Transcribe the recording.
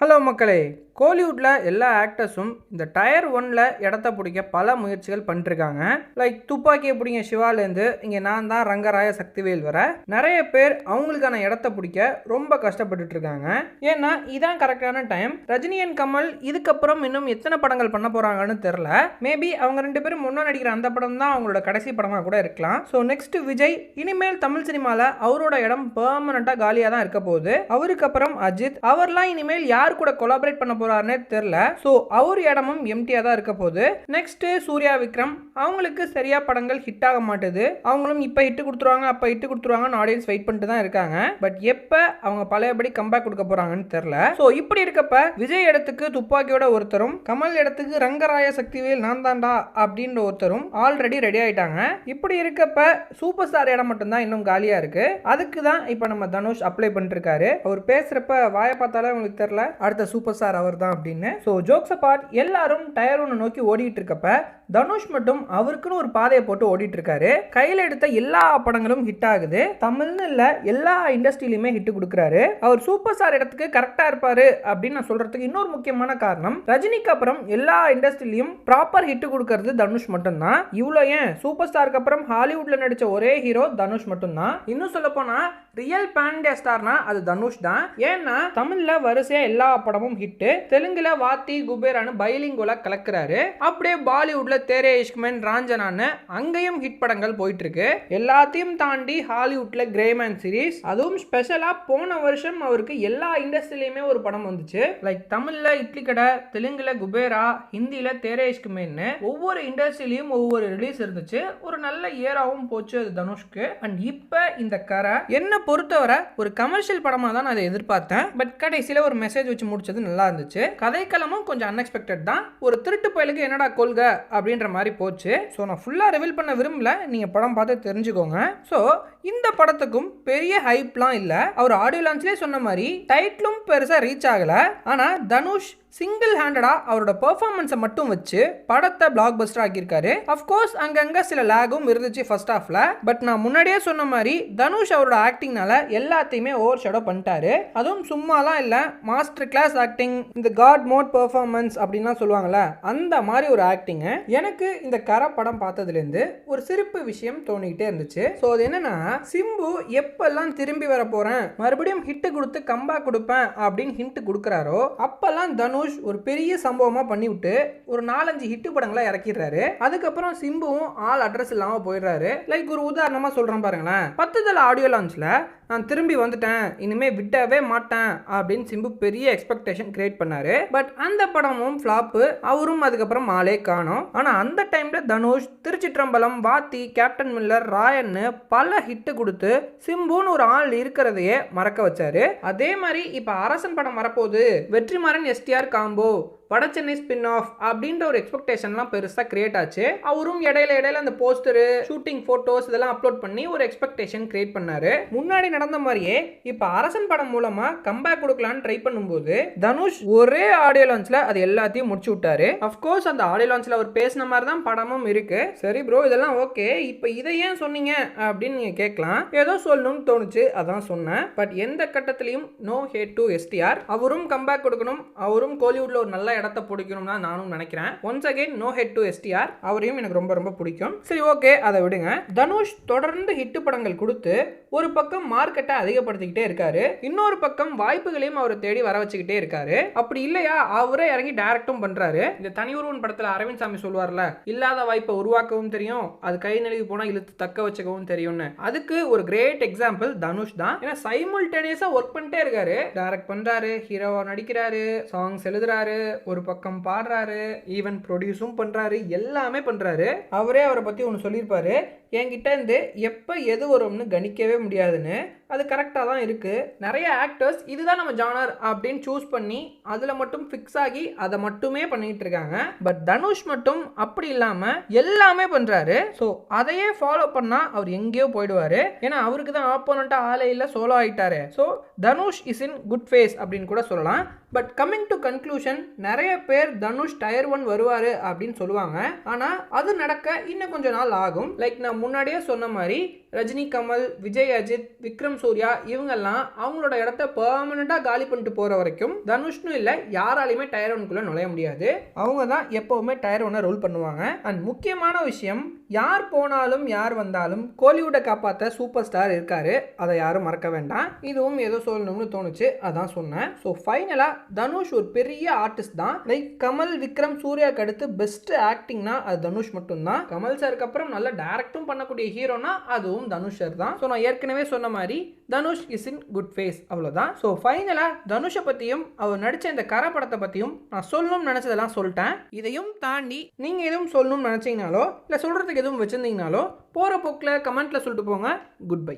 Hello மக்களே, கோலிவுட்டில் எல்லா ஆக்டர்ஸும் இந்த டயர் 1ல் இடத்த பிடிக்க பல முயற்சிகள் பண்ணிருக்காங்க. லைக் துப்பாக்கியை பிடிங்க சிவாலேருந்து இங்கே நான் தான் ரங்கராய சக்திவேல் வர நிறைய பேர் அவங்களுக்கான இடத்த பிடிக்க ரொம்ப கஷ்டப்பட்டுட்டு இருக்காங்க. ஏன்னா இதான் கரெக்டான டைம். ரஜினி அண்ட் கமல் இதுக்கப்புறம் இன்னும் எத்தனை படங்கள் பண்ண போகிறாங்கன்னு தெரில. மேபி அவங்க ரெண்டு பேரும் முன்னாடி நடிக்கிற அந்த படம் தான் அவங்களோட கடைசி படமாக கூட இருக்கலாம். ஸோ நெக்ஸ்ட் விஜய் இனிமேல் தமிழ் சினிமாவில் அவரோட இடம் பெர்மனண்டாக காலியாக தான் இருக்க போகுது. அவருக்கு அப்புறம் அஜித், அவர்லாம் இனிமேல் யார் கூட கொலாபரேட் பண்ண போறாருன்னு தெரியல. சோ அவர் இடமும் எம்டியா தான் இருக்க போகுது. நெக்ஸ்ட் சூர்யா விக்ரம், அவங்களுக்கு சரியா படங்கள் ஹிட் ஆக மாட்டுது. அவங்களும் இப்ப ஹிட் கொடுத்துருவாங்க அப்ப ஹிட் கொடுத்துருவாங்க ஆடியன்ஸ் வெயிட் பண்ணிட்டு தான் இருக்காங்க. பட் எப்ப அவங்க பழையபடி கம்பேக் கொடுக்க போறாங்கன்னு தெரியல. சோ இப்படி இருக்கப்ப விஜய் இடத்துக்கு துப்பாக்கியோட ஒருத்தரும், கமல் இடத்துக்கு ரங்கராய சக்திவேல் நான் தாண்டா அப்படின்ற ஒருத்தரும் ஆல்ரெடி ரெடி ஆயிட்டாங்க. இப்படி இருக்கப்ப சூப்பர் ஸ்டார் இடம் மட்டும் தான் இன்னும் காலியா இருக்கு. அதுக்கு தான் இப்ப நம்ம தனுஷ் அப்ளை பண்ணிட்டு இருக்காரு. அவர் பேசுறப்ப வாயை பார்த்தாலே உங்களுக்கு தெரியல அடுத்த சூப்பர் ஸ்டார் அவர் தான் அப்படின்னு. ஸோ ஜோக்ஸ் அபார்ட், எல்லாரும் டயர் 1 நோக்கி ஓடிட்டு இருக்கப்ப தனுஷ் மட்டும் அவருக்குன்னு ஒரு பாதையை போட்டு ஓடிட்டு இருக்காரு. கையில் எடுத்த எல்லா படங்களும் ஹிட் ஆகுது. தமிழ்னு இல்ல எல்லா இண்டஸ்ட்ரியிலுமே ஹிட் கொடுக்குறாரு. அவர் சூப்பர் ஸ்டார் இடத்துக்கு கரெக்டா இருப்பாரு அப்படின்னு நான் சொல்றதுக்கு இன்னொரு முக்கியமான காரணம், ரஜினிக்கு அப்புறம் எல்லா இண்டஸ்ட்ரியிலையும் ப்ராப்பர் ஹிட் கொடுக்கறது தனுஷ் மட்டும் தான். இவ்வளோ ஏன் சூப்பர் ஸ்டாருக்கு அப்புறம் ஹாலிவுட்ல நடிச்ச ஒரே ஹீரோ தனுஷ் மட்டும் தான். இன்னும் சொல்ல போனா ரியல் பேண்டே ஸ்டார்னா அது தனுஷ் தான். ஏன்னா தமிழ்ல வரிசையா எல்லா படமும் ஹிட், தெலுங்குல வாத்தி குபேரானு பைலிங்குவலா கலக்குறாரு. அப்படியே பாலிவுட்ல தேரே இஷ்க்மேன் ராஞ்சனான்னு அங்கேயும் ஹிட் படங்கள் போயிட்டு இருக்கு. எல்லாத்தையும் தாண்டி ஹாலிவுட்ல கிரேமேன் சீரிஸ், அதுவும் ஸ்பெஷலா போன வருஷம் அவருக்கு எல்லா இண்டஸ்ட்ரியிலுமே ஒரு படம் வந்துச்சு. லைக் தமிழ்ல இட்லி கடை, தெலுங்குல குபேரா, ஹிந்தில தேரே இஷ்க்மேன்னு ஒவ்வொரு இண்டஸ்ட்ரியிலையும் ஒவ்வொரு ரிலீஸ் இருந்துச்சு. ஒரு நல்ல இயராகவும் போச்சு அது தனுஷ்க்கு. அண்ட் இப்ப இந்த கரை என்ன பொறுத்தவரை ஒரு கமர்ஷியல் படமா தான் நான் அதை எதிர்பார்த்தேன். பட் கடைசியில ஒரு மெசேஜ் வச்சு முடிச்சது நல்லா இருந்துச்சு. கதைக்களமும் கொஞ்சம் அன்எக்ஸ்பெக்டட் தான். ஒரு திருட்டு பயலுக்கு என்னடா கொள்கை அப்படின்ற மாதிரி போச்சு. ஸோ நான் ஃபுல்லா ரிவீல் பண்ண விரும்பல, நீங்க படம் பார்த்து தெரிஞ்சுக்கோங்க. ஸோ இந்த படத்துக்கும் பெரிய ஹைப்லாம் இல்ல. அவர் ஆடியோ லான்ச்லயே சொன்ன மாதிரி டைட்டிலும் பெருசா ரீச் ஆகல. ஆனா தனுஷ் சிங்கிள் ஹேண்டடா அவரோட பெர்ஃபார்மன்ஸை மட்டும் வச்சு படத்தை பிளாக் பஸ்டர் ஆக்கியிருக்காரு. அஃப்கோர்ஸ் அங்கங்க சில லேகும் இருந்துச்சு ஃபர்ஸ்ட் ஹாஃப்ல. பட் நான் முன்னாடியே சொன்ன மாதிரி தனுஷ் அவரோட ஆக்டிங்னால எல்லாத்தையுமே ஓவர் ஷேடோ பண்ணிட்டாரு. அதுவும் சும்மாலாம் இல்ல, மாஸ்டர் கிளாஸ் ஆக்டிங், இந்த காட் மோட் பெர்ஃபார்மன்ஸ் அப்படின்லாம் சொல்லுவாங்கல்ல, அந்த மாதிரி ஒரு ஆக்டிங். எனக்கு இந்த கரை படம் பார்த்ததுலேருந்து ஒரு சிரிப்பு விஷயம் தோணிக்கிட்டே இருந்துச்சு. ஸோ அது என்னன்னா, சிம்பு எப்பெல்லாம் திரும்பி வர போறேன் மறுபடியும் ஹிட் கொடுத்து கம்பேக் கொடுப்பேன் அப்படின்னு ஹிண்ட் கொடுக்குறாரோ அப்பெல்லாம் தனுஷ் ஒரு பெரிய சம்பவமா பண்ணிவிட்டு ஒரு 4-5 ஹிட் படங்களை இறக்கிடுறாரு. அதுக்கப்புறம் சிம்புவும் ஆள் அட்ரஸ் இல்லாம போயிடுறாரு. லைக் ஒரு உதாரணமா சொல்றேன் பாருங்களேன், 10 தல ஆடியோ லான்ச்ல நான் திரும்பி வந்துட்டேன் இனிமே விட்டவே மாட்டேன் அப்படின்னு சிம்பு பெரிய எக்ஸ்பெக்டேஷன் கிரியேட் பண்ணாரு. பட் அந்த படமும் ஃபிளாப், அவரும் அதுக்கப்புறம் ஆளே காணோம். ஆனா அந்த டைம்ல தனுஷ் திருச்சிற்றம்பலம், வாத்தி, கேப்டன் மில்லர், ராயன்னு பல ஹிட் கொடுத்து சிம்புன்னு ஒரு ஆள் இருக்கிறதையே மறக்க வச்சாரு. அதே மாதிரி இப்ப அரசன் படம் வரப்போகுது, வெற்றிமாறன் எஸ்டிஆர் காம்போ, வட சென்னை ஸ்பின் ஆஃப் அப்படின்ற ஒரு எக்ஸ்பெக்டேஷன்லாம் பெருசாக கிரியேட் ஆச்சு. அவரும் இடையில அந்த போஸ்டரு, ஷூட்டிங் போட்டோஸ் இதெல்லாம் அப்லோட் பண்ணி ஒரு எக்ஸ்பெக்டேஷன் கிரியேட் பண்ணாரு. முன்னாடி நடந்த மாதிரியே இப்போ அரசன் படம் மூலமா கம்பேக் கொடுக்கலான்னு ட்ரை பண்ணும்போது தனுஷ் ஒரே ஆடியோ லான்ச்ல அது எல்லாத்தையும் முடிச்சு விட்டாரு. அஃப்கோர்ஸ் அந்த ஆடியோ லான்ச்ல அவர் பேசின மாதிரி தான் படமும் இருக்கு. சரி ப்ரோ, இதெல்லாம் ஓகே, இப்போ இதை ஏன் சொன்னீங்க அப்படின்னு நீங்க கேட்கலாம். ஏதோ சொல்லணும்னு தோணுச்சு, அதான் சொன்னேன். பட் எந்த கட்டத்திலையும் நோ ஹேட் டு எஸ்டிஆர். அவரும் கம்பேக் கொடுக்கணும், அவரும் கோலிவுட்ல ஒரு நல்ல இடத்தை பிடிக்கணும்னா நானும் நினைக்கிறேன். Once again no hate to STR, அவரையும் எனக்கு ரொம்ப ரொம்ப பிடிக்கும். சரி ஓகே, அதை விடுங்க. தனுஷ் தொடர்ந்து ஹிட் படங்கள் கொடுத்து ஒரு பக்கம் மார்க்கெட்டை அதிகப்படுத்திக்கிட்டே இருக்காரு, இன்னொரு பக்கம் வாய்ப்புகளையும் அவரை தேடி வர வச்சுக்கிட்டே இருக்காரு. அப்படி இல்லையா அவரே இறங்கி டைரக்டும் பண்றாரு. இந்த தனி ஒருவன் படத்துல அரவிந்த் சாமி சொல்வார்ல, இல்லாத வாய்ப்பை உருவாக்கவும் தெரியும், அது கை நழுவி போனா இழுத்து தக்க வச்சுக்கவும் தெரியும்னு. அதுக்கு ஒரு கிரேட் எக்ஸாம்பிள் தனுஷ் தான். ஏன்னா சைமல்டேனியஸா ஒர்க் பண்ணிட்டே இருக்காரு, டைரக்ட் பண்றாரு, ஹீரோவா நடிக்கிறாரு, சாங்ஸ் எழுதுறாரு, ஒரு பக்கம் பாடுறாரு, ஈவன் ப்ரொடியூஸும் பண்றாரு, எல்லாமே பண்றாரு. அவரே அவரை பத்தி ஒன்று சொல்லியிருப்பாரு, என்கிட்ட இருந்து எப்போ எது வரும்னு கணிக்கவே முடியாதுன்னு. அது கரெக்டாக தான் இருக்கு. நிறைய ஆக்டர்ஸ் இதுதான் நம்ம ஜானர் அப்படின்னு சூஸ் பண்ணி அதில் மட்டும் ஃபிக்ஸ் ஆகி அதை மட்டுமே பண்ணிட்டு இருக்காங்க. பட் தனுஷ் மட்டும் அப்படி இல்லாமல் எல்லாமே பண்றாரு. ஸோ அதையே ஃபாலோ பண்ணா அவர் எங்கேயோ போயிடுவாரு. ஏன்னா அவருக்கு தான் ஆப்போனண்டா ஆளே இல்லை, சோலோ ஆயிட்டாரு. So Dhanush is in good phase அப்படின்னு கூட சொல்லலாம். பட் கம்மிங் டு கன்க்ளூஷன், நிறைய பேர் தனுஷ் டயர் 1 வருவாரு அப்படின்னு சொல்லுவாங்க. ஆனா அது நடக்க இன்னும் கொஞ்ச நாள் ஆகும். லைக் நான் முன்னாடியே சொன்ன மாதிரி ரஜினி கமல், விஜய் அஜித், விக்ரம் சூர்யா இவங்கெல்லாம் அவங்களோட இடத்த பெர்மனண்டாக காலி பண்ணிட்டு போகிற வரைக்கும் தனுஷ்னு இல்லை யாராலையுமே டயர் ஒன்குள்ளே நுழைய முடியாது. அவங்க தான் எப்போவுமே டயர் ஒன்னை ரூல் பண்ணுவாங்க. அண்ட் முக்கியமான விஷயம், யார் போனாலும் யார் வந்தாலும் கோலிவுட்டை காப்பாற்ற சூப்பர் ஸ்டார் இருக்காரு, அதை யாரும் மறக்க வேண்டாம். இதுவும் ஏதோ சொல்லணும்னு தோணுச்சு, அதான் சொன்னேன். ஸோ ஃபைனலாக தனுஷ் ஒரு பெரிய ஆர்டிஸ்ட் தான். லைக் கமல், விக்ரம், சூர்யாவுக்கு அடுத்து பெஸ்ட் ஆக்டிங்னா அது தனுஷ் மட்டும்தான். கமல் சாருக்கு அப்புறம் நல்ல டைரக்டும் பண்ணக்கூடிய ஹீரோனா அதுவும் தனுஷ் சார் தான். ஸோ நான் ஏற்கனவே சொன்ன மாதிரி Dhanush is in good phase, அவ்வளோதான். ஸோ ஃபைனலாக தனுஷை பற்றியும் அவர் நடித்த இந்த கரை படத்தை பற்றியும் நான் சொல்லணும்னு நினச்சதெல்லாம் சொல்லிட்டேன். இதையும் தாண்டி நீங்கள் எதுவும் சொல்லணும்னு நினச்சிங்கனாலோ இல்லை சொல்கிறதுக்கு எதுவும் வச்சுருந்தீங்கனாலோ போகிற போக்கில் கமெண்ட்டில் சொல்லிட்டு போங்க. Good bye.